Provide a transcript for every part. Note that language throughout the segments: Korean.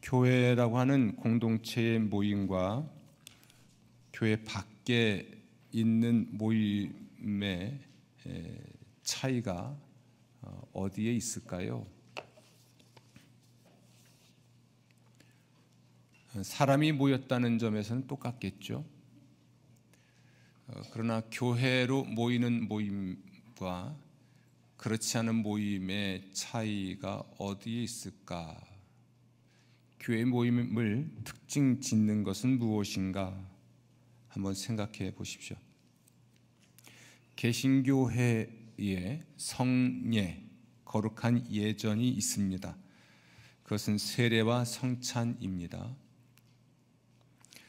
교회라고 하는 공동체의 모임과 교회 밖에 있는 모임의 차이가 어디에 있을까요? 사람이 모였다는 점에서는 똑같겠죠. 그러나 교회로 모이는 모임과 그렇지 않은 모임의 차이가 어디에 있을까? 교회 모임을 특징 짓는 것은 무엇인가? 한번 생각해 보십시오. 개신교회에 성례, 거룩한 예전이 있습니다. 그것은 세례와 성찬입니다.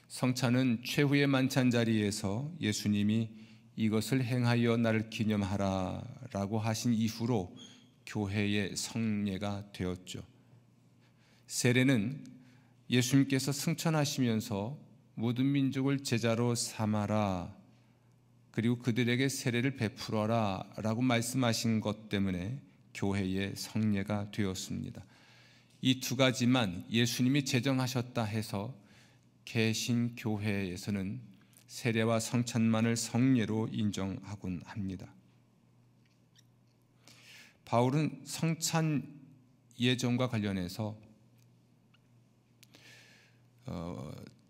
성찬은 최후의 만찬 자리에서 예수님이 이것을 행하여 나를 기념하라 라고 하신 이후로 교회의 성례가 되었죠. 세례는 예수님께서 승천하시면서 모든 민족을 제자로 삼아라, 그리고 그들에게 세례를 베풀어라 라고 말씀하신 것 때문에 교회의 성례가 되었습니다. 이 두 가지만 예수님이 제정하셨다 해서 개신교회에서는 세례와 성찬만을 성례로 인정하곤 합니다. 바울은 성찬 예정과 관련해서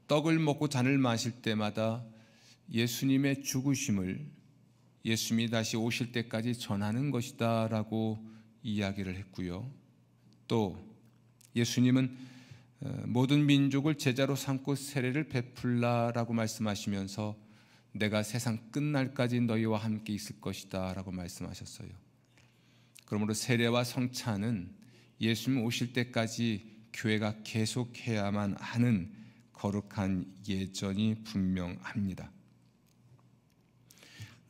떡을 먹고 잔을 마실 때마다 예수님의 죽으심을 예수님이 다시 오실 때까지 전하는 것이다 라고 이야기를 했고요. 또 예수님은 모든 민족을 제자로 삼고 세례를 베풀라라고 말씀하시면서 내가 세상 끝날까지 너희와 함께 있을 것이다 라고 말씀하셨어요. 그러므로 세례와 성찬은 예수님 오실 때까지 교회가 계속해야만 하는 거룩한 예전이 분명합니다.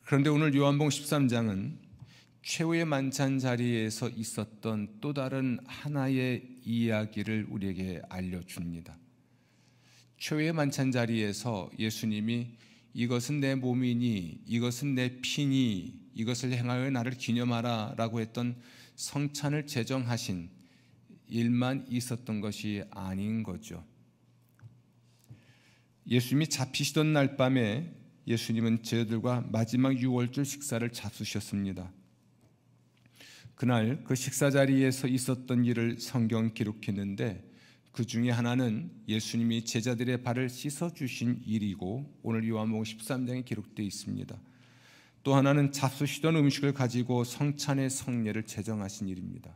그런데 오늘 요한복음 13장은 최후의 만찬 자리에서 있었던 또 다른 하나의 이야기를 우리에게 알려줍니다. 최후의 만찬 자리에서 예수님이 이것은 내 몸이니 이것은 내 피니 이것을 행하여 나를 기념하라 라고 했던 성찬을 제정하신 일만 있었던 것이 아닌 거죠. 예수님이 잡히시던 날 밤에 예수님은 제자들과 마지막 유월절 식사를 잡수셨습니다. 그날 그 식사 자리에서 있었던 일을 성경 기록했는데 그 중에 하나는 예수님이 제자들의 발을 씻어주신 일이고 오늘 요한복음 13장에 기록되어 있습니다. 또 하나는 잡수시던 음식을 가지고 성찬의 성례를 제정하신 일입니다.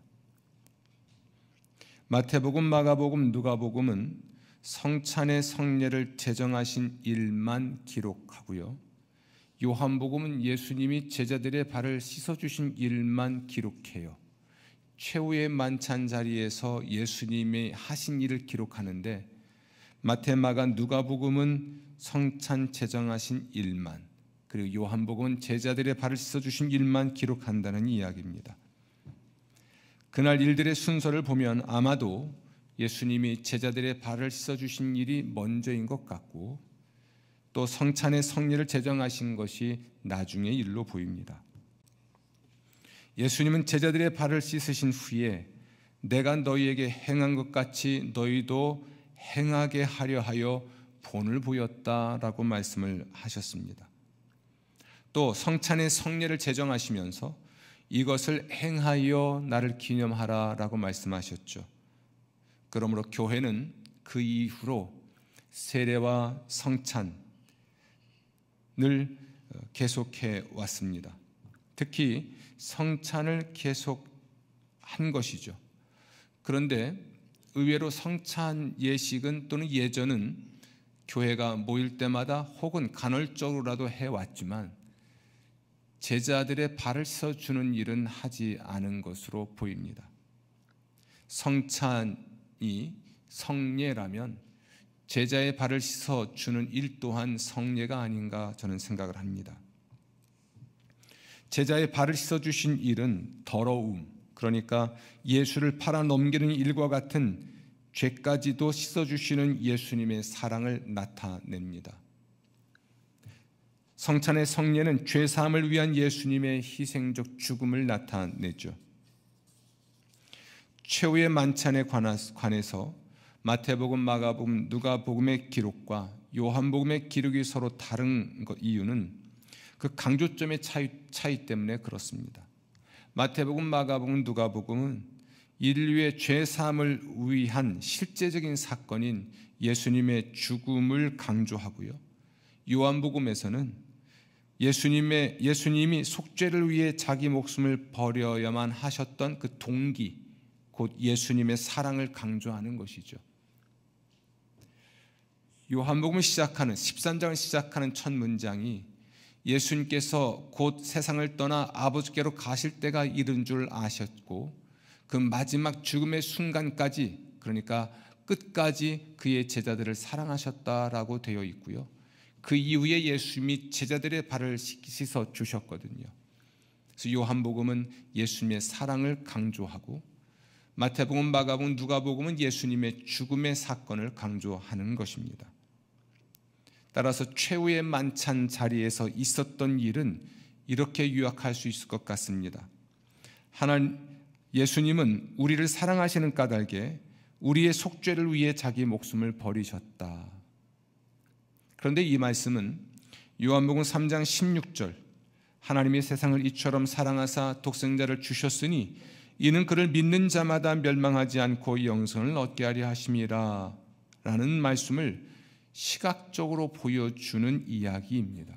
마태복음, 마가복음, 누가복음은 성찬의 성례를 제정하신 일만 기록하고요. 요한복음은 예수님이 제자들의 발을 씻어주신 일만 기록해요. 최후의 만찬 자리에서 예수님이 하신 일을 기록하는데 마태, 마가, 누가복음은 성찬 제정하신 일만, 그리고 요한복음은 제자들의 발을 씻어주신 일만 기록한다는 이야기입니다. 그날 일들의 순서를 보면 아마도 예수님이 제자들의 발을 씻어주신 일이 먼저인 것 같고 또 성찬의 성례를 제정하신 것이 나중의 일로 보입니다. 예수님은 제자들의 발을 씻으신 후에 내가 너희에게 행한 것 같이 너희도 행하게 하려 하여 본을 보였다라고 말씀을 하셨습니다. 또 성찬의 성례를 제정하시면서 이것을 행하여 나를 기념하라라고 말씀하셨죠. 그러므로 교회는 그 이후로 세례와 성찬을 계속해 왔습니다. 특히 성찬을 계속한 것이죠. 그런데 의외로 성찬 예식은 또는 예전은 교회가 모일 때마다 혹은 간헐적으로라도 해왔지만 제자들의 발을 씻어주는 일은 하지 않은 것으로 보입니다. 성찬이 성례라면 제자의 발을 씻어주는 일 또한 성례가 아닌가 저는 생각을 합니다. 제자의 발을 씻어주신 일은 더러움, 그러니까 예수를 팔아 넘기는 일과 같은 죄까지도 씻어주시는 예수님의 사랑을 나타냅니다. 성찬의 성례는 죄사함을 위한 예수님의 희생적 죽음을 나타내죠. 최후의 만찬에 관해서 마태복음, 마가복음, 누가복음의 기록과 요한복음의 기록이 서로 다른 이유는 그 강조점의 차이 때문에 그렇습니다. 마태복음, 마가복음, 누가복음은 인류의 죄 사함을 위한 실제적인 사건인 예수님의 죽음을 강조하고요. 요한복음에서는 예수님이 속죄를 위해 자기 목숨을 버려야만 하셨던 그 동기, 곧 예수님의 사랑을 강조하는 것이죠. 요한복음을 시작하는 13장을 시작하는 첫 문장이 예수님께서 곧 세상을 떠나 아버지께로 가실 때가 이른 줄 아셨고 그 마지막 죽음의 순간까지, 그러니까 끝까지 그의 제자들을 사랑하셨다라고 되어 있고요. 그 이후에 예수님이 제자들의 발을 씻어 주셨거든요. 그래서 요한복음은 예수님의 사랑을 강조하고 마태복음, 마가복음, 누가복음은 예수님의 죽음의 사건을 강조하는 것입니다. 따라서 최후의 만찬 자리에서 있었던 일은 이렇게 요약할 수 있을 것 같습니다. 예수님은 우리를 사랑하시는 까닭에 우리의 속죄를 위해 자기 목숨을 버리셨다. 그런데 이 말씀은 요한복음 3장 16절 하나님이 세상을 이처럼 사랑하사 독생자를 주셨으니 이는 그를 믿는 자마다 멸망하지 않고 영생을 얻게 하려 하심이라 라는 말씀을 시각적으로 보여주는 이야기입니다.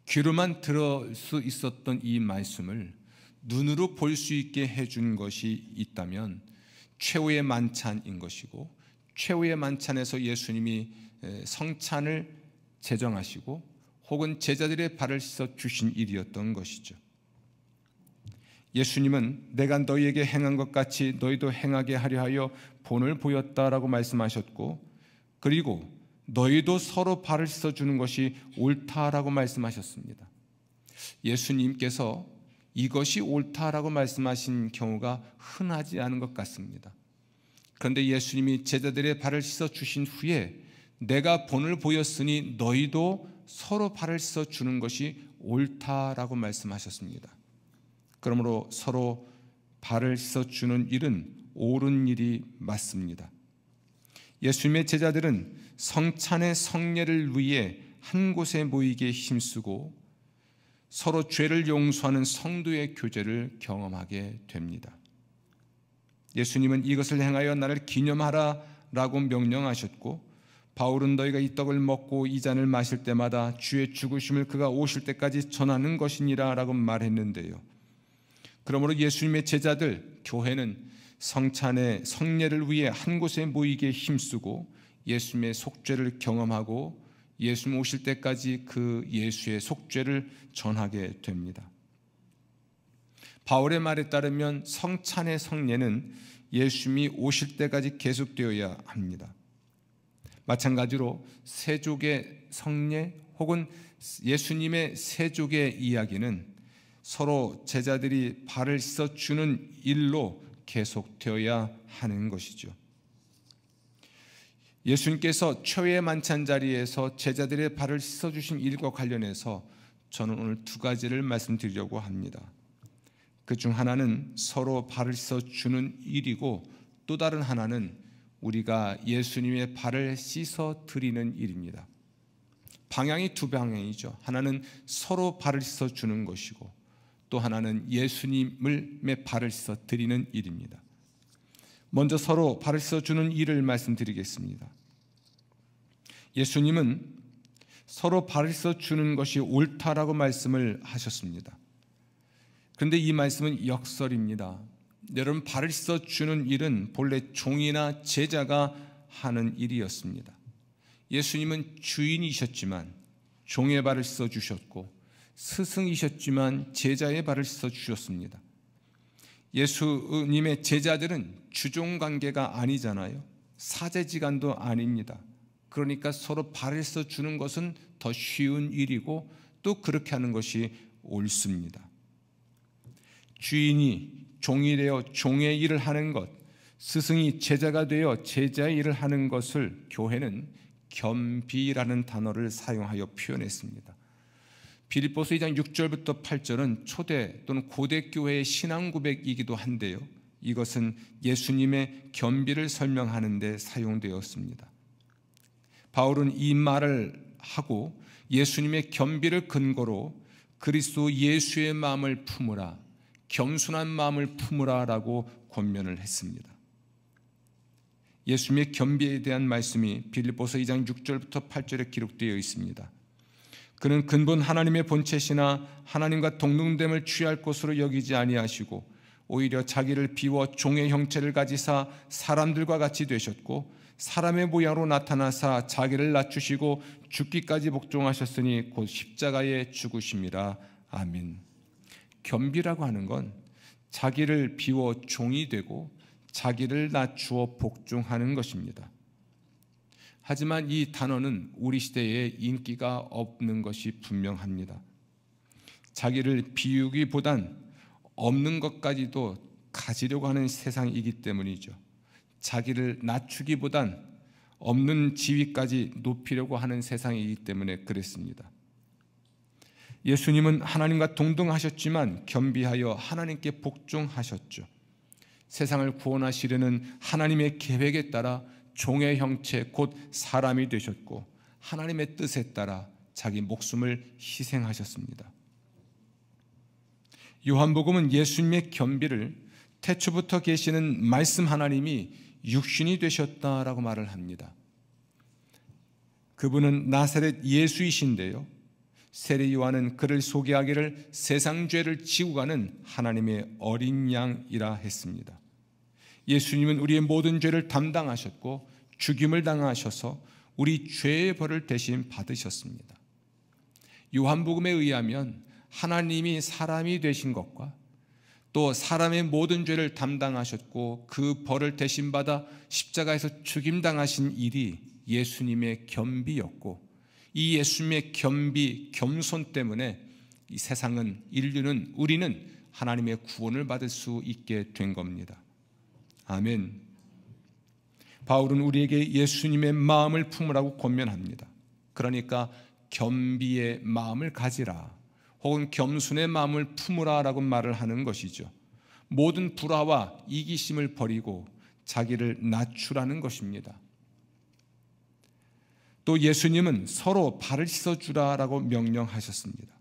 귀로만 들을 수 있었던 이 말씀을 눈으로 볼 수 있게 해준 것이 있다면 최후의 만찬인 것이고, 최후의 만찬에서 예수님이 성찬을 제정하시고 혹은 제자들의 발을 씻어 주신 일이었던 것이죠. 예수님은 내가 너희에게 행한 것 같이 너희도 행하게 하려 하여 본을 보였다라고 말씀하셨고, 그리고 너희도 서로 발을 씻어주는 것이 옳다라고 말씀하셨습니다. 예수님께서 이것이 옳다라고 말씀하신 경우가 흔하지 않은 것 같습니다. 그런데 예수님이 제자들의 발을 씻어주신 후에 내가 본을 보였으니 너희도 서로 발을 씻어주는 것이 옳다라고 말씀하셨습니다. 그러므로 서로 발을 씻어주는 일은 옳은 일이 맞습니다. 예수님의 제자들은 성찬의 성례를 위해 한 곳에 모이게 힘쓰고 서로 죄를 용서하는 성도의 교제를 경험하게 됩니다. 예수님은 이것을 행하여 나를 기념하라 라고 명령하셨고, 바울은 너희가 이 떡을 먹고 이 잔을 마실 때마다 주의 죽으심을 그가 오실 때까지 전하는 것이니라 라고 말했는데요. 그러므로 예수님의 제자들, 교회는 성찬의 성례를 위해 한 곳에 모이게 힘쓰고 예수님의 속죄를 경험하고 예수님 오실 때까지 그 예수의 속죄를 전하게 됩니다. 바울의 말에 따르면 성찬의 성례는 예수님이 오실 때까지 계속되어야 합니다. 마찬가지로 세족의 성례 혹은 예수님의 세족의 이야기는 서로 제자들이 발을 씻어주는 일로 계속되어야 하는 것이죠. 예수님께서 최후의 만찬 자리에서 제자들의 발을 씻어주신 일과 관련해서 저는 오늘 두 가지를 말씀드리려고 합니다. 그 중 하나는 서로 발을 씻어주는 일이고, 또 다른 하나는 우리가 예수님의 발을 씻어드리는 일입니다. 방향이 두 방향이죠. 하나는 서로 발을 씻어주는 것이고, 또 하나는 예수님의 발을 씻어드리는 일입니다. 먼저 서로 발을 씻어주는 일을 말씀드리겠습니다. 예수님은 서로 발을 씻어주는 것이 옳다라고 말씀을 하셨습니다. 그런데 이 말씀은 역설입니다. 여러분, 발을 씻어주는 일은 본래 종이나 제자가 하는 일이었습니다. 예수님은 주인이셨지만 종의 발을 씻어주셨고, 스승이셨지만 제자의 발을 씻어주셨습니다. 예수님의 제자들은 주종관계가 아니잖아요. 사제지간도 아닙니다. 그러니까 서로 발을 씻어주는 것은 더 쉬운 일이고, 또 그렇게 하는 것이 옳습니다. 주인이 종이 되어 종의 일을 하는 것, 스승이 제자가 되어 제자의 일을 하는 것을 교회는 겸비라는 단어를 사용하여 표현했습니다. 빌립보서 2장 6절부터 8절은 초대 또는 고대 교회의 신앙 고백이기도 한데요, 이것은 예수님의 겸비를 설명하는 데 사용되었습니다. 바울은 이 말을 하고 예수님의 겸비를 근거로 그리스도 예수의 마음을 품으라, 겸손한 마음을 품으라라고 권면을 했습니다. 예수님의 겸비에 대한 말씀이 빌립보서 2장 6절부터 8절에 기록되어 있습니다. 그는 근본 하나님의 본체시나 하나님과 동등됨을 취할 것으로 여기지 아니하시고 오히려 자기를 비워 종의 형체를 가지사 사람들과 같이 되셨고 사람의 모양으로 나타나사 자기를 낮추시고 죽기까지 복종하셨으니 곧 십자가에 죽으심이라. 아멘. 겸비라고 하는 건 자기를 비워 종이 되고 자기를 낮추어 복종하는 것입니다. 하지만 이 단어는 우리 시대에 인기가 없는 것이 분명합니다. 자기를 비우기보단 없는 것까지도 가지려고 하는 세상이기 때문이죠. 자기를 낮추기보단 없는 지위까지 높이려고 하는 세상이기 때문에 그랬습니다. 예수님은 하나님과 동등하셨지만 겸비하여 하나님께 복종하셨죠. 세상을 구원하시려는 하나님의 계획에 따라 종의 형체 곧 사람이 되셨고 하나님의 뜻에 따라 자기 목숨을 희생하셨습니다. 요한복음은 예수님의 겸비를 태초부터 계시는 말씀 하나님이 육신이 되셨다라고 말을 합니다. 그분은 나사렛 예수이신데요, 세례 요한은 그를 소개하기를 세상 죄를 지고 가는 하나님의 어린 양이라 했습니다. 예수님은 우리의 모든 죄를 담당하셨고 죽임을 당하셔서 우리 죄의 벌을 대신 받으셨습니다. 요한복음에 의하면 하나님이 사람이 되신 것과 또 사람의 모든 죄를 담당하셨고 그 벌을 대신 받아 십자가에서 죽임당하신 일이 예수님의 겸비였고, 이 예수님의 겸비, 겸손 때문에 이 세상은, 인류는, 우리는 하나님의 구원을 받을 수 있게 된 겁니다. 아멘. 바울은 우리에게 예수님의 마음을 품으라고 권면합니다. 그러니까 겸비의 마음을 가지라, 혹은 겸손의 마음을 품으라라고 말을 하는 것이죠. 모든 불화와 이기심을 버리고 자기를 낮추라는 것입니다. 또 예수님은 서로 발을 씻어주라라고 명령하셨습니다.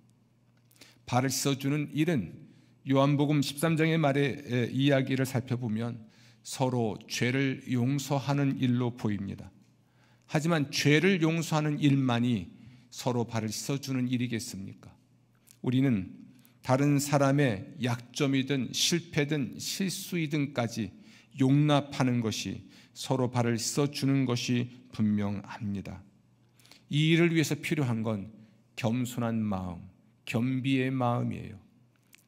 발을 씻어주는 일은 요한복음 13장의 말의 이야기를 살펴보면 서로 죄를 용서하는 일로 보입니다. 하지만 죄를 용서하는 일만이 서로 발을 씻어주는 일이겠습니까? 우리는 다른 사람의 약점이든 실패든 실수이든까지 용납하는 것이, 서로 발을 씻어주는 것이 분명합니다. 이 일을 위해서 필요한 건 겸손한 마음, 겸비의 마음이에요.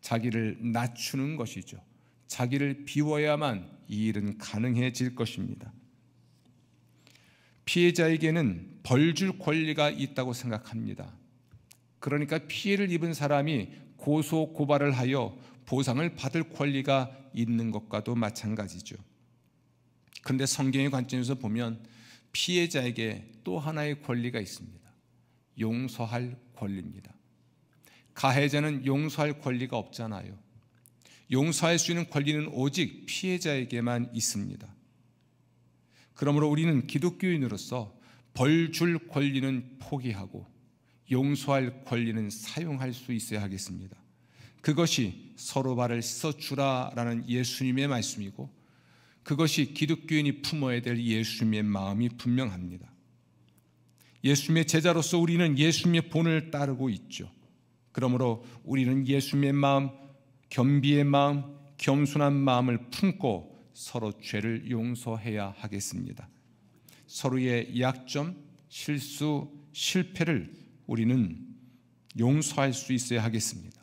자기를 낮추는 것이죠. 자기를 비워야만 이 일은 가능해질 것입니다. 피해자에게는 벌 줄 권리가 있다고 생각합니다. 그러니까 피해를 입은 사람이 고소 고발을 하여 보상을 받을 권리가 있는 것과도 마찬가지죠. 그런데 성경의 관점에서 보면 피해자에게 또 하나의 권리가 있습니다. 용서할 권리입니다. 가해자는 용서할 권리가 없잖아요. 용서할 수 있는 권리는 오직 피해자에게만 있습니다. 그러므로 우리는 기독교인으로서 벌 줄 권리는 포기하고 용서할 권리는 사용할 수 있어야 하겠습니다. 그것이 서로 발을 씻어주라라는 예수님의 말씀이고, 그것이 기독교인이 품어야 될 예수님의 마음이 분명합니다. 예수님의 제자로서 우리는 예수님의 본을 따르고 있죠. 그러므로 우리는 예수님의 마음, 겸비의 마음, 겸손한 마음을 품고 서로 죄를 용서해야 하겠습니다. 서로의 약점, 실수, 실패를 우리는 용서할 수 있어야 하겠습니다.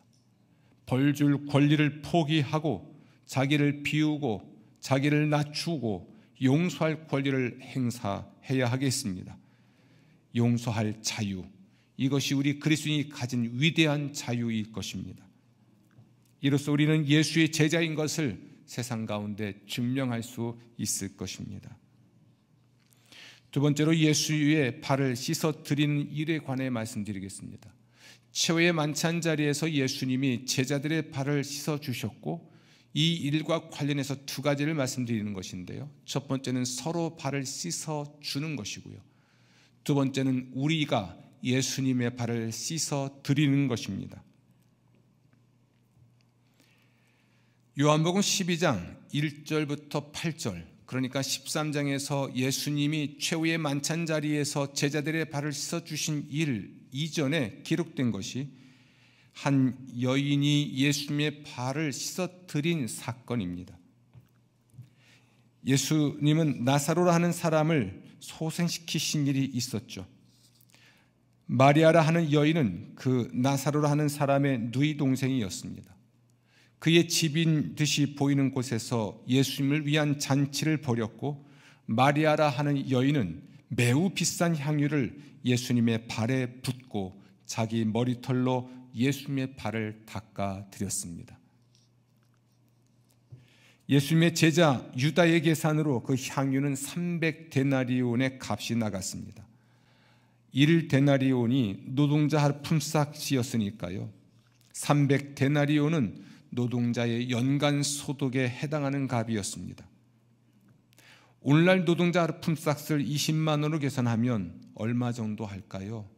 벌줄 권리를 포기하고 자기를 비우고 자기를 낮추고 용서할 권리를 행사해야 하겠습니다. 용서할 자유, 이것이 우리 그리스도인이 가진 위대한 자유일 것입니다. 이로써 우리는 예수의 제자인 것을 세상 가운데 증명할 수 있을 것입니다. 두 번째로 예수의 발을 씻어 드리는 일에 관해 말씀드리겠습니다. 최후의 만찬 자리에서 예수님이 제자들의 발을 씻어 주셨고, 이 일과 관련해서 두 가지를 말씀드리는 것인데요. 첫 번째는 서로 발을 씻어 주는 것이고요. 두 번째는 우리가 예수님의 발을 씻어 드리는 것입니다. 요한복음 12장 1절부터 8절, 그러니까 13장에서 예수님이 최후의 만찬 자리에서 제자들의 발을 씻어 주신 일 이전에 기록된 것이 한 여인이 예수님의 발을 씻어 드린 사건입니다. 예수님은 나사로라 하는 사람을 소생시키신 일이 있었죠. 마리아라 하는 여인은 그 나사로라 하는 사람의 누이 동생이었습니다. 그의 집인 듯이 보이는 곳에서 예수님을 위한 잔치를 벌였고, 마리아라 하는 여인은 매우 비싼 향유를 예수님의 발에 붓고 자기 머리털로 예수님의 발을 닦아 드렸습니다. 예수님의 제자 유다의 계산으로 그 향유는 300데나리온의 값이 나갔습니다. 1데나리온이 노동자 하루 품삯이었으니까요. 300데나리온은 노동자의 연간 소득에 해당하는 값이었습니다. 오늘날 노동자 하루 품삯을 20만 원으로 계산하면 얼마 정도 할까요?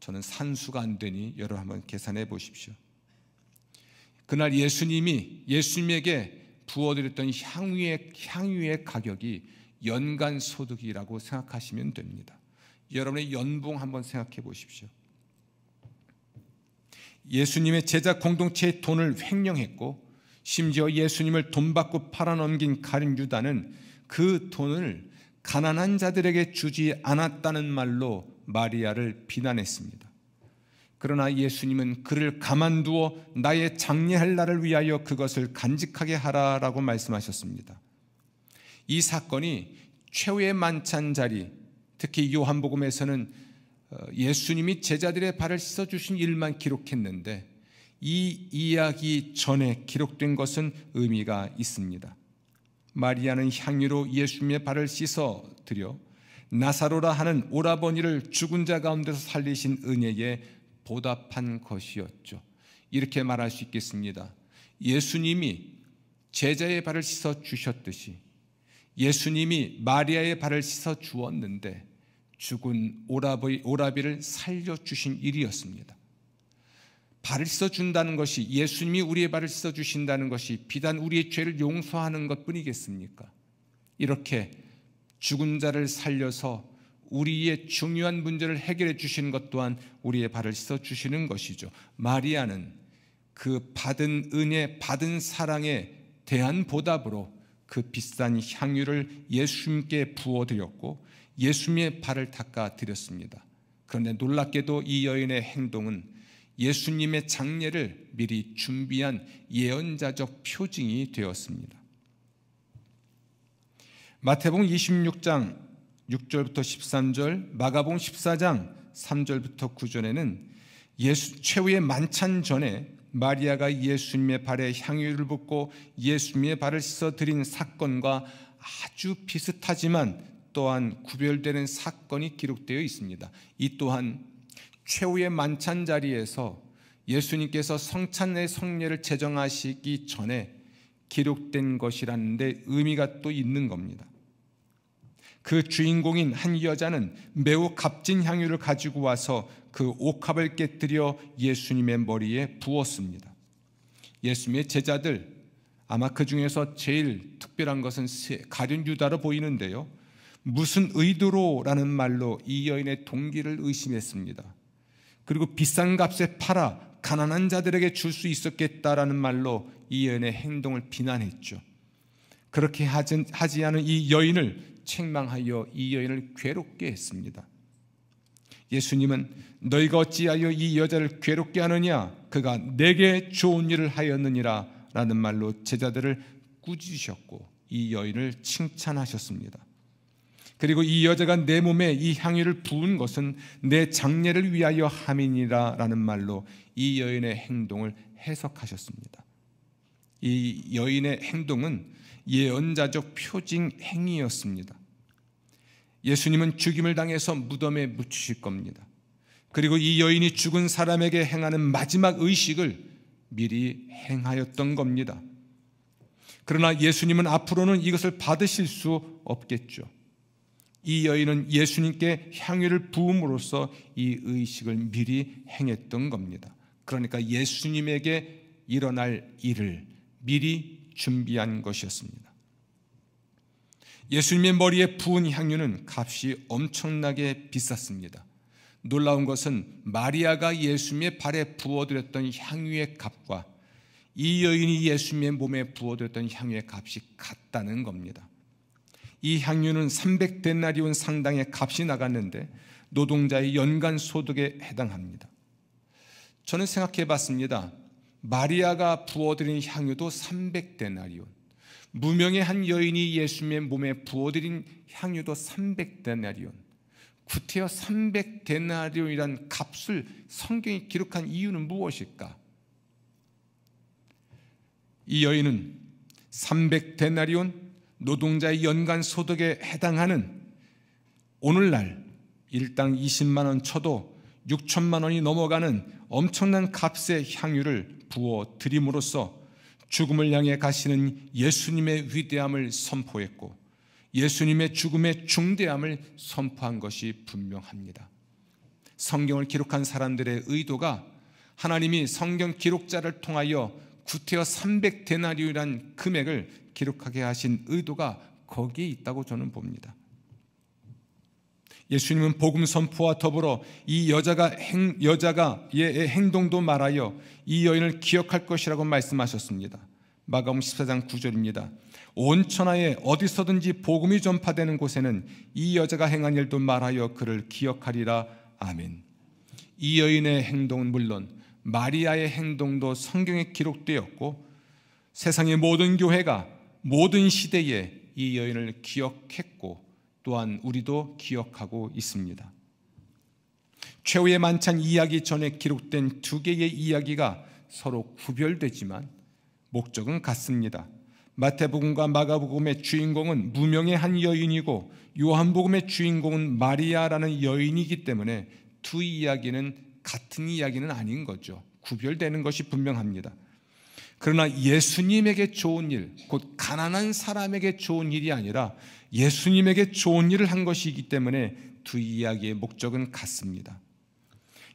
저는 산수가 안 되니 여러분 한번 계산해 보십시오. 그날 예수님에게 부어드렸던 향유의 가격이 연간 소득이라고 생각하시면 됩니다. 여러분의 연봉 한번 생각해 보십시오. 예수님의 제자 공동체의 돈을 횡령했고, 심지어 예수님을 돈 받고 팔아넘긴 가룟 유다는 그 돈을 가난한 자들에게 주지 않았다는 말로 마리아를 비난했습니다. 그러나 예수님은 그를 가만두어 나의 장례할 날을 위하여 그것을 간직하게 하라라고 말씀하셨습니다. 이 사건이 최후의 만찬 자리, 특히 요한복음에서는 예수님이 제자들의 발을 씻어주신 일만 기록했는데, 이 이야기 전에 기록된 것은 의미가 있습니다. 마리아는 향유로 예수님의 발을 씻어 드려 나사로라 하는 오라버니를 죽은 자 가운데서 살리신 은혜에 보답한 것이었죠. 이렇게 말할 수 있겠습니다. 예수님이 제자의 발을 씻어 주셨듯이 예수님이 마리아의 발을 씻어 주었는데 죽은 오라비를 살려주신 일이었습니다. 발을 씻어준다는 것이, 예수님이 우리의 발을 씻어주신다는 것이 비단 우리의 죄를 용서하는 것뿐이겠습니까? 이렇게 죽은 자를 살려서 우리의 중요한 문제를 해결해 주시는 것 또한 우리의 발을 씻어주시는 것이죠. 마리아는 그 받은 은혜, 받은 사랑에 대한 보답으로 그 비싼 향유를 예수님께 부어드렸고 예수님의 발을 닦아 드렸습니다. 그런데 놀랍게도 이 여인의 행동은 예수님의 장례를 미리 준비한 예언자적 표징이 되었습니다. 마태복음 26장 6절부터 13절, 마가복음 14장 3절부터 9절에는 최후의 만찬 전에 마리아가 예수님의 발에 향유를 붓고 예수님의 발을 씻어드린 사건과 아주 비슷하지만 또한 구별되는 사건이 기록되어 있습니다. 이 또한 최후의 만찬 자리에서 예수님께서 성찬의 성례를 제정하시기 전에 기록된 것이라는 데 의미가 또 있는 겁니다. 그 주인공인 한 여자는 매우 값진 향유를 가지고 와서 그 옥합을 깨뜨려 예수님의 머리에 부었습니다. 예수님의 제자들, 아마 그 중에서 제일 특별한 것은 가룟 유다로 보이는데요, 무슨 의도로라는 말로 이 여인의 동기를 의심했습니다. 그리고 비싼 값에 팔아 가난한 자들에게 줄 수 있었겠다라는 말로 이 여인의 행동을 비난했죠. 그렇게 하지 않은 이 여인을 책망하여 이 여인을 괴롭게 했습니다. 예수님은 너희가 어찌하여 이 여자를 괴롭게 하느냐, 그가 내게 좋은 일을 하였느니라 라는 말로 제자들을 꾸짖으셨고 이 여인을 칭찬하셨습니다. 그리고 이 여자가 내 몸에 이 향유를 부은 것은 내 장례를 위하여 함이니라 라는 말로 이 여인의 행동을 해석하셨습니다. 이 여인의 행동은 예언자적 표징 행위였습니다. 예수님은 죽임을 당해서 무덤에 묻히실 겁니다. 그리고 이 여인이 죽은 사람에게 행하는 마지막 의식을 미리 행하였던 겁니다. 그러나 예수님은 앞으로는 이것을 받으실 수 없겠죠. 이 여인은 예수님께 향유를 부음으로써 이 의식을 미리 행했던 겁니다. 그러니까 예수님에게 일어날 일을 미리 준비한 것이었습니다. 예수님의 머리에 부은 향유는 값이 엄청나게 비쌌습니다. 놀라운 것은 마리아가 예수님의 발에 부어드렸던 향유의 값과 이 여인이 예수님의 몸에 부어드렸던 향유의 값이 같다는 겁니다. 이 향유는 300데나리온 상당의 값이 나갔는데 노동자의 연간 소득에 해당합니다. 저는 생각해 봤습니다. 마리아가 부어드린 향유도 300데나리온, 무명의 한 여인이 예수님의 몸에 부어드린 향유도 300데나리온, 구태여 300데나리온이란 값을 성경이 기록한 이유는 무엇일까? 이 여인은 300데나리온, 노동자의 연간 소득에 해당하는 오늘날 일당 20만 원 쳐도 6천만 원이 넘어가는 엄청난 값의 향유를 부어 드림으로써 죽음을 향해 가시는 예수님의 위대함을 선포했고 예수님의 죽음의 중대함을 선포한 것이 분명합니다. 성경을 기록한 사람들의 의도가 하나님이 성경 기록자를 통하여 구태여 300데나리온이라는 금액을 기록하게 하신 의도가 거기에 있다고 저는 봅니다. 예수님은 복음 선포와 더불어 이 여자의 행동도 말하여 이 여인을 기억할 것이라고 말씀하셨습니다. 마가복음 14장 9절입니다. 온 천하에 어디서든지 복음이 전파되는 곳에는 이 여자가 행한 일도 말하여 그를 기억하리라. 아멘. 이 여인의 행동은 물론 마리아의 행동도 성경에 기록되었고 세상의 모든 교회가 모든 시대에 이 여인을 기억했고 또한 우리도 기억하고 있습니다. 최후의 만찬 이야기 전에 기록된 두 개의 이야기가 서로 구별되지만 목적은 같습니다. 마태복음과 마가복음의 주인공은 무명의 한 여인이고 요한복음의 주인공은 마리아라는 여인이기 때문에 두 이야기는 같은 이야기는 아닌 거죠. 구별되는 것이 분명합니다. 그러나 예수님에게 좋은 일, 곧 가난한 사람에게 좋은 일이 아니라 예수님에게 좋은 일을 한 것이기 때문에 두 이야기의 목적은 같습니다.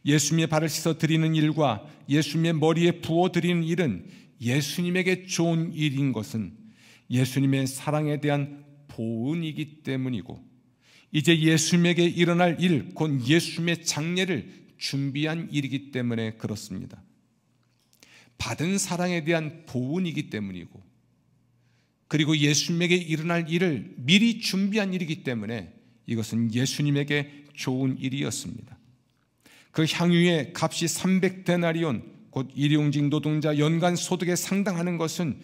예수님의 발을 씻어 드리는 일과 예수님의 머리에 부어 드리는 일은 예수님에게 좋은 일인 것은 예수님의 사랑에 대한 보은이기 때문이고 이제 예수님에게 일어날 일, 곧 예수님의 장례를 준비한 일이기 때문에 그렇습니다. 받은 사랑에 대한 보은이기 때문이고 그리고 예수님에게 일어날 일을 미리 준비한 일이기 때문에 이것은 예수님에게 좋은 일이었습니다. 그 향유의 값이 300데나리온 곧 일용직 노동자 연간 소득에 상당하는 것은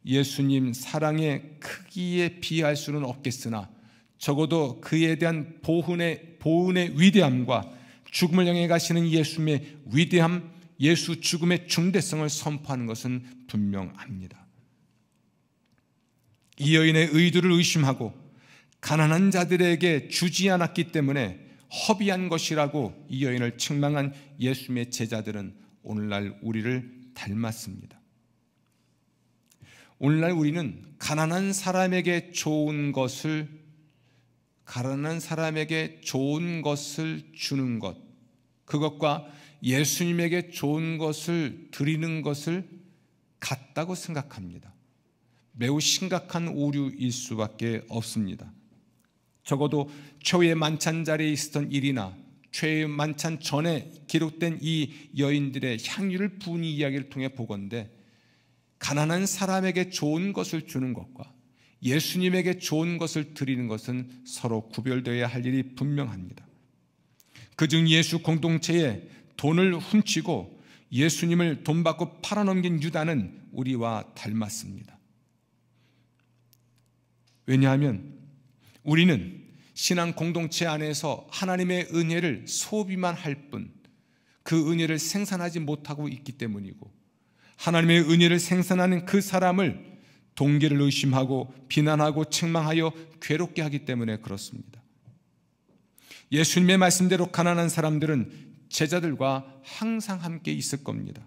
예수님 사랑의 크기에 비할 수는 없겠으나 적어도 그에 대한 보은의 위대함과 죽음을 향해 가시는 예수님의 위대함, 예수 죽음의 중대성을 선포하는 것은 분명합니다. 이 여인의 의도를 의심하고 가난한 자들에게 주지 않았기 때문에 허비한 것이라고 이 여인을 책망한 예수님의 제자들은 오늘날 우리를 닮았습니다. 오늘날 우리는 가난한 사람에게 좋은 것을 주는 것, 그것과 예수님에게 좋은 것을 드리는 것을 같다고 생각합니다. 매우 심각한 오류일 수밖에 없습니다. 적어도 최후의 만찬 자리에 있었던 일이나 최후의 만찬 전에 기록된 이 여인들의 향유를 부은 이야기를 통해 보건대 가난한 사람에게 좋은 것을 주는 것과 예수님에게 좋은 것을 드리는 것은 서로 구별되어야 할 일이 분명합니다. 그중 예수 공동체에 돈을 훔치고 예수님을 돈 받고 팔아넘긴 유다는 우리와 닮았습니다. 왜냐하면 우리는 신앙 공동체 안에서 하나님의 은혜를 소비만 할 뿐 그 은혜를 생산하지 못하고 있기 때문이고 하나님의 은혜를 생산하는 그 사람을 동기를 의심하고 비난하고 책망하여 괴롭게 하기 때문에 그렇습니다. 예수님의 말씀대로 가난한 사람들은 제자들과 항상 함께 있을 겁니다.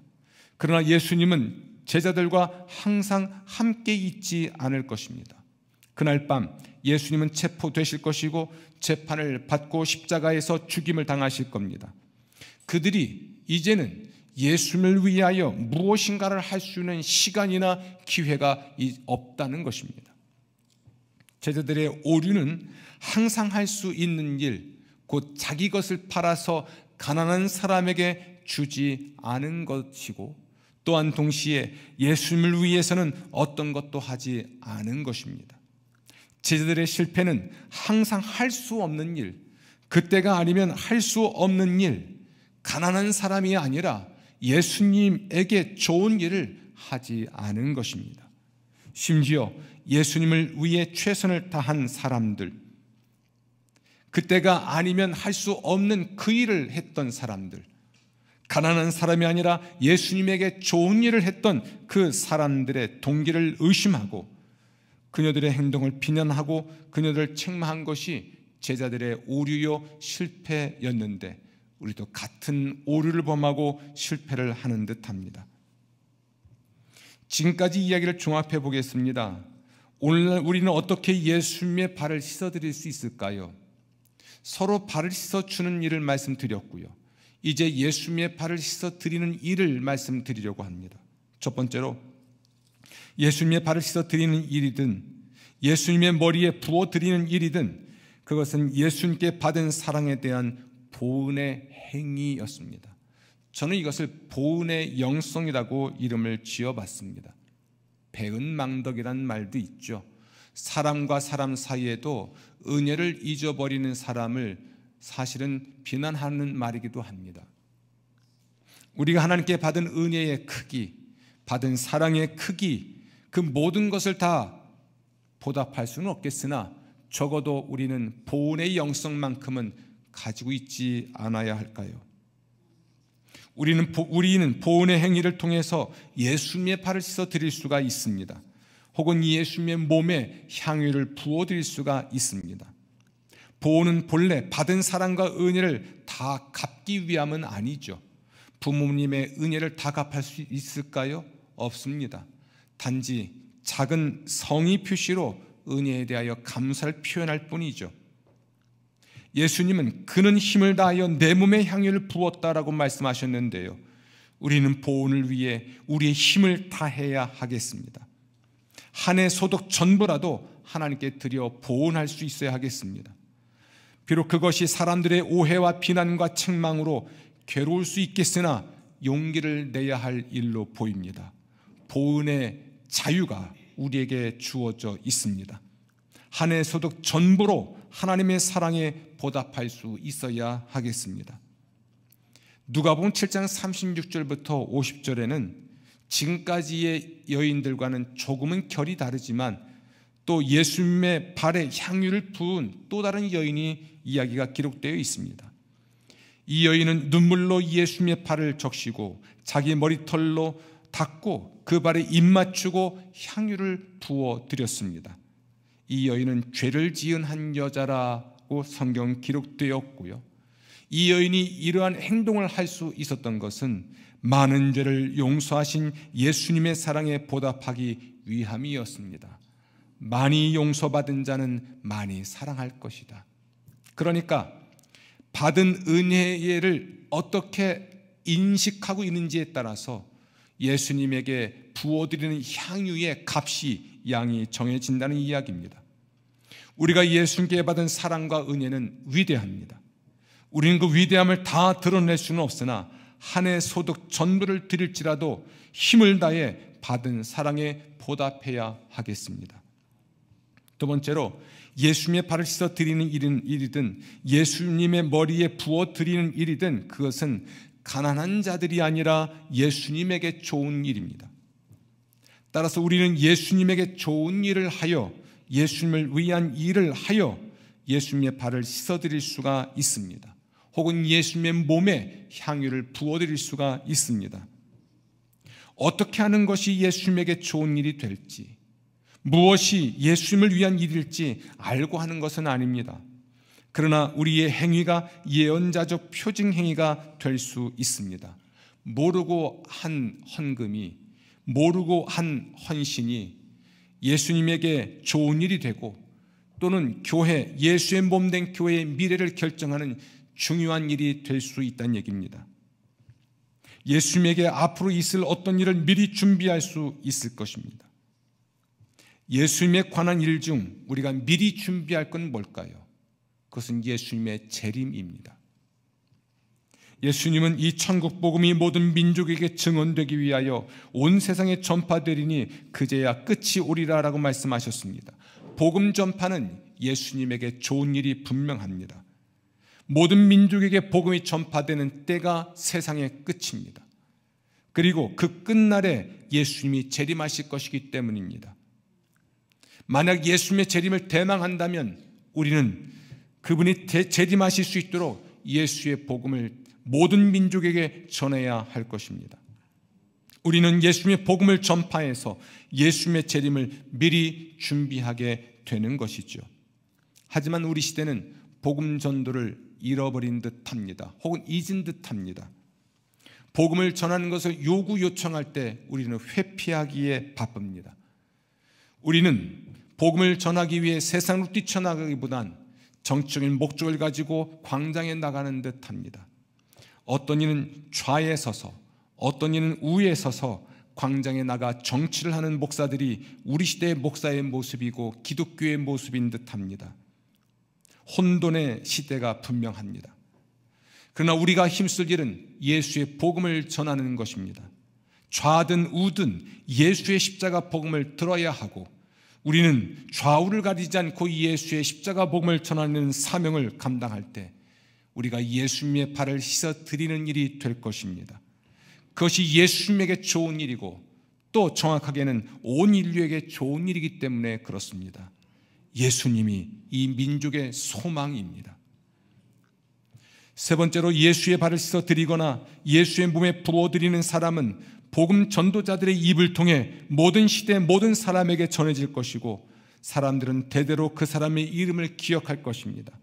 그러나 예수님은 제자들과 항상 함께 있지 않을 것입니다. 그날 밤 예수님은 체포되실 것이고 재판을 받고 십자가에서 죽임을 당하실 겁니다. 그들이 이제는 예수님을 위하여 무엇인가를 할 수 있는 시간이나 기회가 없다는 것입니다. 제자들의 오류는 항상 할 수 있는 일, 곧 자기 것을 팔아서 가난한 사람에게 주지 않은 것이고, 또한 동시에 예수님을 위해서는 어떤 것도 하지 않은 것입니다. 제자들의 실패는 항상 할 수 없는 일, 그때가 아니면 할 수 없는 일, 가난한 사람이 아니라 예수님에게 좋은 일을 하지 않은 것입니다. 심지어 예수님을 위해 최선을 다한 사람들, 그때가 아니면 할 수 없는 그 일을 했던 사람들, 가난한 사람이 아니라 예수님에게 좋은 일을 했던 그 사람들의 동기를 의심하고 그녀들의 행동을 비난하고 그녀들을 책망한 것이 제자들의 오류요 실패였는데, 우리도 같은 오류를 범하고 실패를 하는 듯합니다. 지금까지 이야기를 종합해 보겠습니다. 오늘날 우리는 어떻게 예수님의 발을 씻어드릴 수 있을까요? 서로 발을 씻어주는 일을 말씀드렸고요, 이제 예수님의 발을 씻어드리는 일을 말씀드리려고 합니다. 첫 번째로, 예수님의 발을 씻어드리는 일이든 예수님의 머리에 부어드리는 일이든 그것은 예수님께 받은 사랑에 대한 보은의 행위였습니다. 저는 이것을 보은의 영성이라고 이름을 지어봤습니다. 배은망덕이라는 말도 있죠. 사람과 사람 사이에도 은혜를 잊어버리는 사람을 사실은 비난하는 말이기도 합니다. 우리가 하나님께 받은 은혜의 크기, 받은 사랑의 크기, 그 모든 것을 다 보답할 수는 없겠으나 적어도 우리는 보은의 영성만큼은 가지고 있지 않아야 할까요? 우리는 보은의 행위를 통해서 예수님의 발을 씻어 드릴 수가 있습니다. 혹은 예수님의 몸에 향유를 부어 드릴 수가 있습니다. 보은은 본래 받은 사랑과 은혜를 다 갚기 위함은 아니죠. 부모님의 은혜를 다 갚을 수 있을까요? 없습니다. 단지 작은 성의 표시로 은혜에 대하여 감사를 표현할 뿐이죠. 예수님은 그는 힘을 다하여 내 몸에 향유를 부었다라고 말씀하셨는데요, 우리는 보은을 위해 우리의 힘을 다해야 하겠습니다. 한 해 소득 전부라도 하나님께 드려 보은할 수 있어야 하겠습니다. 비록 그것이 사람들의 오해와 비난과 책망으로 괴로울 수 있겠으나 용기를 내야 할 일로 보입니다. 보은의 자유가 우리에게 주어져 있습니다. 한 해 소득 전부로 하나님의 사랑에 보답할 수 있어야 하겠습니다. 누가복음 7장 36절부터 50절에는 지금까지의 여인들과는 조금은 결이 다르지만 또 예수님의 발에 향유를 부은 또 다른 여인이 이야기가 기록되어 있습니다. 이 여인은 눈물로 예수님의 발을 적시고 자기 머리털로 닦고 그 발에 입 맞추고 향유를 부어 드렸습니다. 이 여인은 죄를 지은 한 여자라고 성경 기록되었고요, 이 여인이 이러한 행동을 할 수 있었던 것은 많은 죄를 용서하신 예수님의 사랑에 보답하기 위함이었습니다. 많이 용서받은 자는 많이 사랑할 것이다. 그러니까 받은 은혜를 어떻게 인식하고 있는지에 따라서 예수님에게 부어드리는 향유의 값이 양이 정해진다는 이야기입니다. 우리가 예수님께 받은 사랑과 은혜는 위대합니다. 우리는 그 위대함을 다 드러낼 수는 없으나 한 해 소득 전부를 드릴지라도 힘을 다해 받은 사랑에 보답해야 하겠습니다. 두 번째로, 예수님의 발을 씻어 드리는 일이든 예수님의 머리에 부어 드리는 일이든 그것은 가난한 자들이 아니라 예수님에게 좋은 일입니다. 따라서 우리는 예수님에게 좋은 일을 하여 예수님을 위한 일을 하여 예수님의 발을 씻어 드릴 수가 있습니다. 혹은 예수님의 몸에 향유를 부어 드릴 수가 있습니다. 어떻게 하는 것이 예수님에게 좋은 일이 될지, 무엇이 예수님을 위한 일일지 알고 하는 것은 아닙니다. 그러나 우리의 행위가 예언자적 표징 행위가 될 수 있습니다. 모르고 한 헌금이, 모르고 한 헌신이 예수님에게 좋은 일이 되고 또는 교회, 예수의 몸된 교회의 미래를 결정하는 중요한 일이 될 수 있다는 얘기입니다. 예수님에게 앞으로 있을 어떤 일을 미리 준비할 수 있을 것입니다. 예수님에 관한 일 중 우리가 미리 준비할 건 뭘까요? 그것은 예수님의 재림입니다. 예수님은 이 천국 복음이 모든 민족에게 증언되기 위하여 온 세상에 전파되리니 그제야 끝이 오리라 라고 말씀하셨습니다. 복음 전파는 예수님에게 좋은 일이 분명합니다. 모든 민족에게 복음이 전파되는 때가 세상의 끝입니다. 그리고 그 끝날에 예수님이 재림하실 것이기 때문입니다. 만약 예수님의 재림을 대망한다면 우리는 그분이 재림하실 수 있도록 예수의 복음을 모든 민족에게 전해야 할 것입니다. 우리는 예수님의 복음을 전파해서 예수님의 재림을 미리 준비하게 되는 것이죠. 하지만 우리 시대는 복음 전도를 잃어버린 듯합니다. 혹은 잊은 듯합니다. 복음을 전하는 것을 요구요청할 때 우리는 회피하기에 바쁩니다. 우리는 복음을 전하기 위해 세상으로 뛰쳐나가기보단 정적인 목적을 가지고 광장에 나가는 듯합니다. 어떤 이는 좌에 서서 어떤 이는 우에 서서 광장에 나가 정치를 하는 목사들이 우리 시대의 목사의 모습이고 기독교의 모습인 듯합니다. 혼돈의 시대가 분명합니다. 그러나 우리가 힘쓸 일은 예수의 복음을 전하는 것입니다. 좌든 우든 예수의 십자가 복음을 들어야 하고 우리는 좌우를 가리지 않고 예수의 십자가 복음을 전하는 사명을 감당할 때 우리가 예수님의 발을 씻어 드리는 일이 될 것입니다. 그것이 예수님에게 좋은 일이고 또 정확하게는 온 인류에게 좋은 일이기 때문에 그렇습니다. 예수님이 이 민족의 소망입니다. 세 번째로 예수의 발을 씻어 드리거나 예수의 몸에 부어 드리는 사람은 복음 전도자들의 입을 통해 모든 시대 모든 사람에게 전해질 것이고 사람들은 대대로 그 사람의 이름을 기억할 것입니다.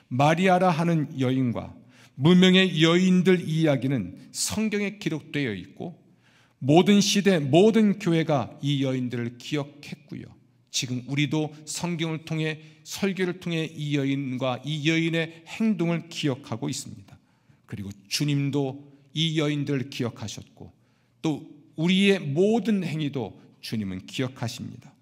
마리아라 하는 여인과 무명의 여인들 이야기는 성경에 기록되어 있고 모든 시대 모든 교회가 이 여인들을 기억했고요. 지금 우리도 성경을 통해 설교를 통해 이 여인과 이 여인의 행동을 기억하고 있습니다. 그리고 주님도 이 여인들을 기억하셨고 또 우리의 모든 행위도 주님은 기억하십니다.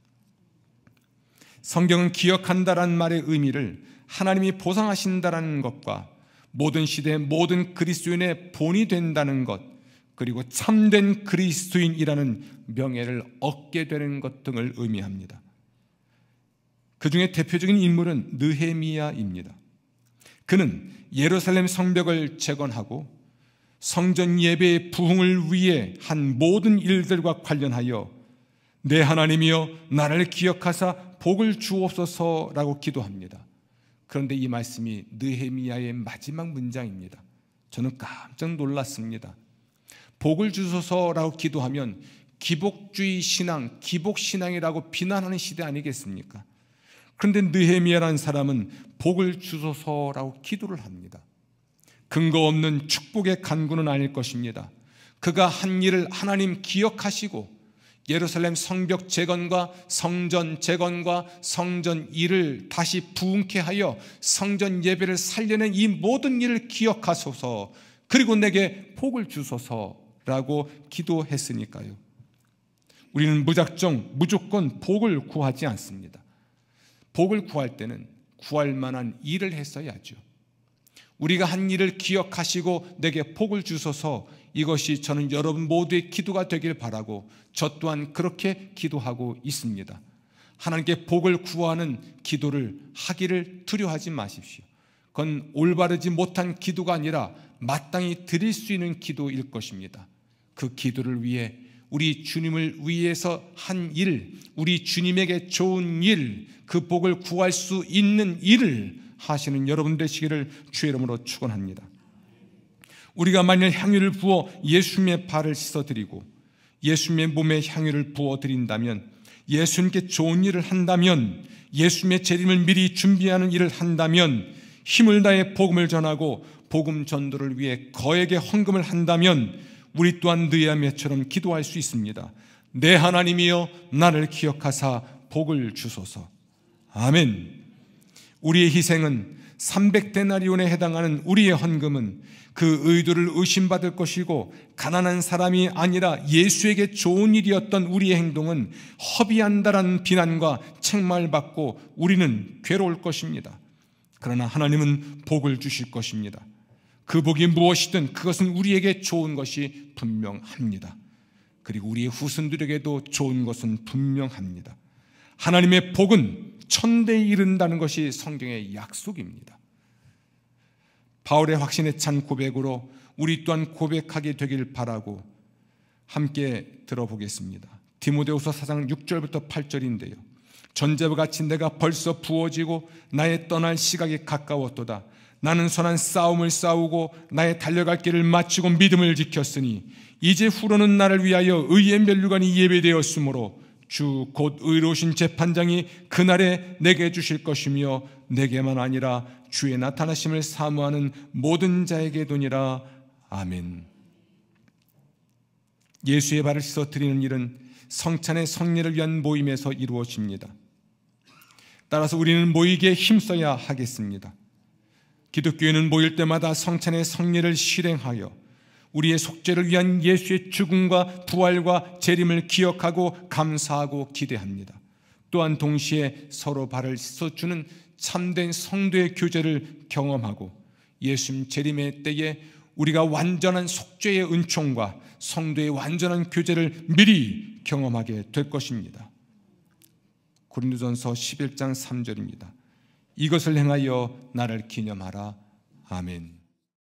성경은 기억한다라는 말의 의미를 하나님이 보상하신다라는 것과 모든 시대 모든 그리스도인의 본이 된다는 것 그리고 참된 그리스도인이라는 명예를 얻게 되는 것 등을 의미합니다. 그 중에 대표적인 인물은 느헤미야입니다. 그는 예루살렘 성벽을 재건하고 성전 예배의 부흥을 위해 한 모든 일들과 관련하여 내 하나님이여 나를 기억하사 복을 주옵소서라고 기도합니다. 그런데 이 말씀이 느헤미야의 마지막 문장입니다. 저는 깜짝 놀랐습니다. 복을 주소서라고 기도하면 기복주의 신앙, 기복신앙이라고 비난하는 시대 아니겠습니까? 그런데 느헤미야라는 사람은 복을 주소서라고 기도를 합니다. 근거 없는 축복의 간구는 아닐 것입니다. 그가 한 일을 하나님 기억하시고 예루살렘 성벽 재건과 성전 재건과 성전 일을 다시 부흥케 하여 성전 예배를 살려낸 이 모든 일을 기억하소서 그리고 내게 복을 주소서라고 기도했으니까요. 우리는 무조건 복을 구하지 않습니다. 복을 구할 때는 구할 만한 일을 했어야죠. 우리가 한 일을 기억하시고 내게 복을 주소서 이것이 저는 여러분 모두의 기도가 되길 바라고 저 또한 그렇게 기도하고 있습니다. 하나님께 복을 구하는 기도를 하기를 두려워하지 마십시오. 그건 올바르지 못한 기도가 아니라 마땅히 드릴 수 있는 기도일 것입니다. 그 기도를 위해 우리 주님을 위해서 한 일, 우리 주님에게 좋은 일, 그 복을 구할 수 있는 일을 하시는 여러분 되시기를 주의 이름으로 축원합니다. 우리가 만일 향유를 부어 예수님의 발을 씻어드리고 예수님의 몸에 향유를 부어드린다면, 예수님께 좋은 일을 한다면, 예수님의 재림을 미리 준비하는 일을 한다면, 힘을 다해 복음을 전하고 복음 전도를 위해 거액의 헌금을 한다면 우리 또한 느헤미야처럼 기도할 수 있습니다. 내 하나님이여 나를 기억하사 복을 주소서. 아멘. 우리의 희생은 300데나리온에 해당하는 우리의 헌금은 그 의도를 의심받을 것이고, 가난한 사람이 아니라 예수에게 좋은 일이었던 우리의 행동은 허비한다라는 비난과 책망을 받고 우리는 괴로울 것입니다. 그러나 하나님은 복을 주실 것입니다. 그 복이 무엇이든 그것은 우리에게 좋은 것이 분명합니다. 그리고 우리의 후손들에게도 좋은 것은 분명합니다. 하나님의 복은 천대에 이른다는 것이 성경의 약속입니다. 바울의 확신에 찬 고백으로 우리 또한 고백하게 되길 바라고 함께 들어보겠습니다. 디모데후서 4장 6절부터 8절인데요. 전제와 같이 내가 벌써 부어지고 나의 떠날 시각이 가까웠도다. 나는 선한 싸움을 싸우고 나의 달려갈 길을 마치고 믿음을 지켰으니 이제 후로는 나를 위하여 의의 면류관이 예배되었으므로 주 곧 의로우신 재판장이 그날에 내게 주실 것이며 내게만 아니라 주의 나타나심을 사모하는 모든 자에게 도니라. 아멘. 예수의 발을 씻어 드리는 일은 성찬의 성례를 위한 모임에서 이루어집니다. 따라서 우리는 모이기에 힘써야 하겠습니다. 기독교인은 모일 때마다 성찬의 성례를 실행하여 우리의 속죄를 위한 예수의 죽음과 부활과 재림을 기억하고 감사하고 기대합니다. 또한 동시에 서로 발을 씻어주는 참된 성도의 교제를 경험하고 예수님 재림의 때에 우리가 완전한 속죄의 은총과 성도의 완전한 교제를 미리 경험하게 될 것입니다. 고린도전서 11장 3절입니다. 이것을 행하여 나를 기념하라. 아멘.